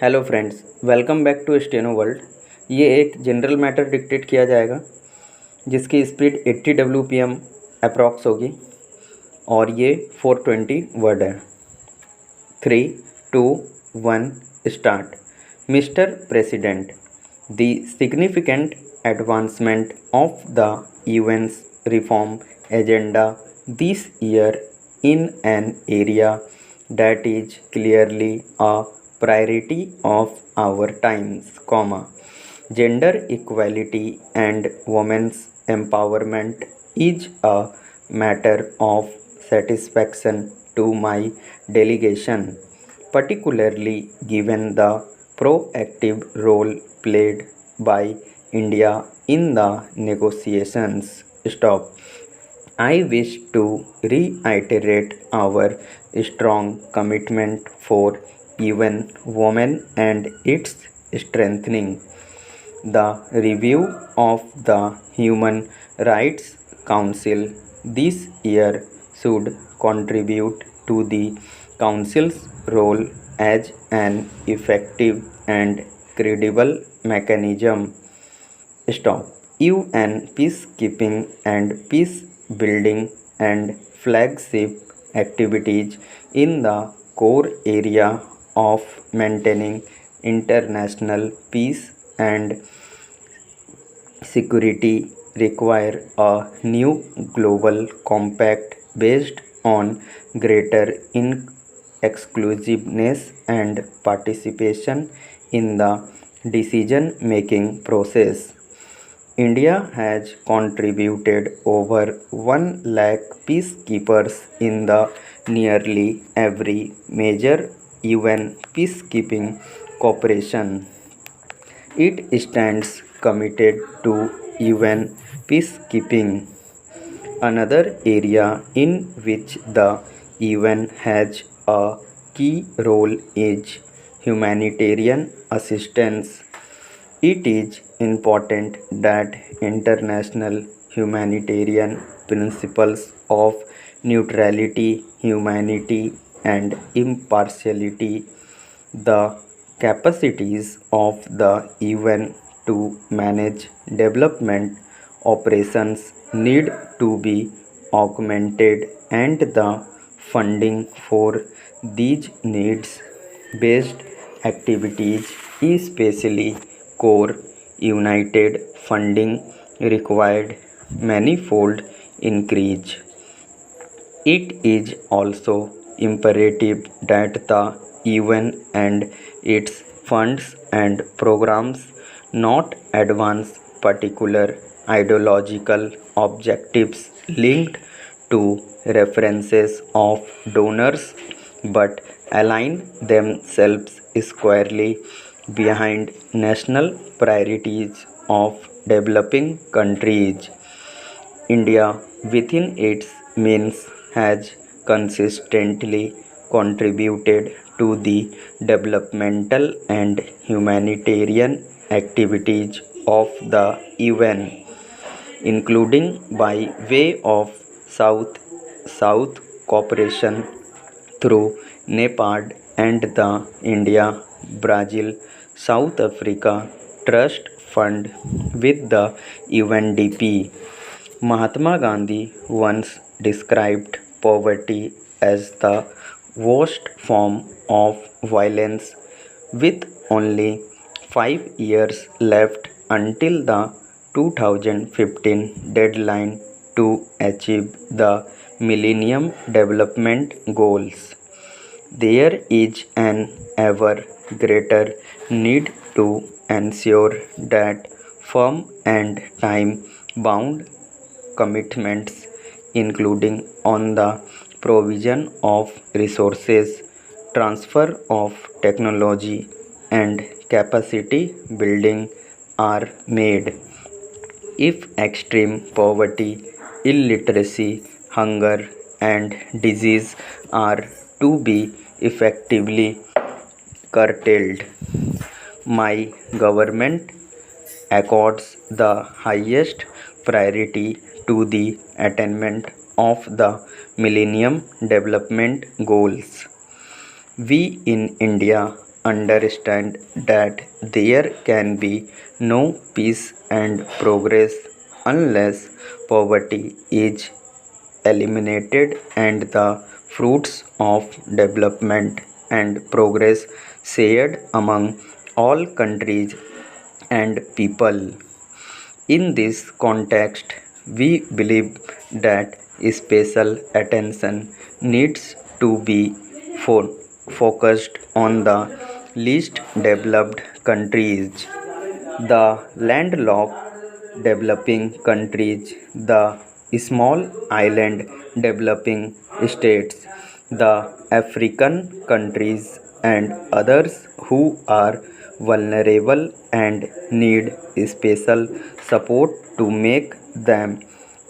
Hello friends, welcome back to steno world. ये एक general matter dictate किया जाएगा जिसकी स्पीड 80 WPM अप्रॉक्स होगी और ये 420 वर्ड है। 3, 2, 1 start. Mister president, the significant advancement of the UN's reform agenda this year in an area that is clearly a priority of our times, gender equality and women's empowerment is a matter of satisfaction to my delegation, particularly given the proactive role played by India in the negotiations. Stop. I wish to reiterate our strong commitment for even women and its strengthening. The review of the Human Rights Council this year should contribute to the Council's role as an effective and credible mechanism. Stop. UN peacekeeping and peace building and flagship activities in the core area of maintaining international peace and security require a new global compact based on greater exclusiveness and participation in the decision making process. India has contributed over 1 lakh peacekeepers in the nearly every major UN peacekeeping cooperation. It stands committed to UN peacekeeping. Another area in which the UN has a key role is humanitarian assistance. It is important that international humanitarian principles of neutrality, humanity, and impartiality, the capacities of the UN to manage development operations need to be augmented, and the funding for these needs based activities, especially core united funding, required manifold increase. It is also imperative that the UN and its funds and programs not advance particular ideological objectives linked to references of donors, but align themselves squarely behind national priorities of developing countries. India, within its means, has consistently contributed to the developmental and humanitarian activities of the UN, including by way of South cooperation through NEPAD and the India Brazil South Africa Trust Fund with the UNDP. Mahatma Gandhi once described poverty as the worst form of violence, with only 5 years left until the 2015 deadline to achieve the Millennium Development Goals. There is an ever greater need to ensure that firm and time bound commitments, including on the provision of resources, transfer of technology, and capacity building, are made. If extreme poverty, illiteracy, hunger, and disease are to be effectively curtailed, my government accords the highest priority to the attainment of the Millennium Development Goals. We in India understand that there can be no peace and progress unless poverty is eliminated and the fruits of development and progress shared among all countries and people. In this context, we believe that special attention needs to be focused on the least developed countries, the landlocked developing countries, the small island developing states, the African countries, and others who are vulnerable and need special support to make them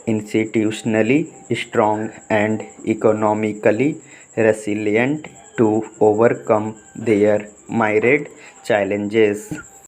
institutionally strong and economically resilient to overcome their myriad challenges.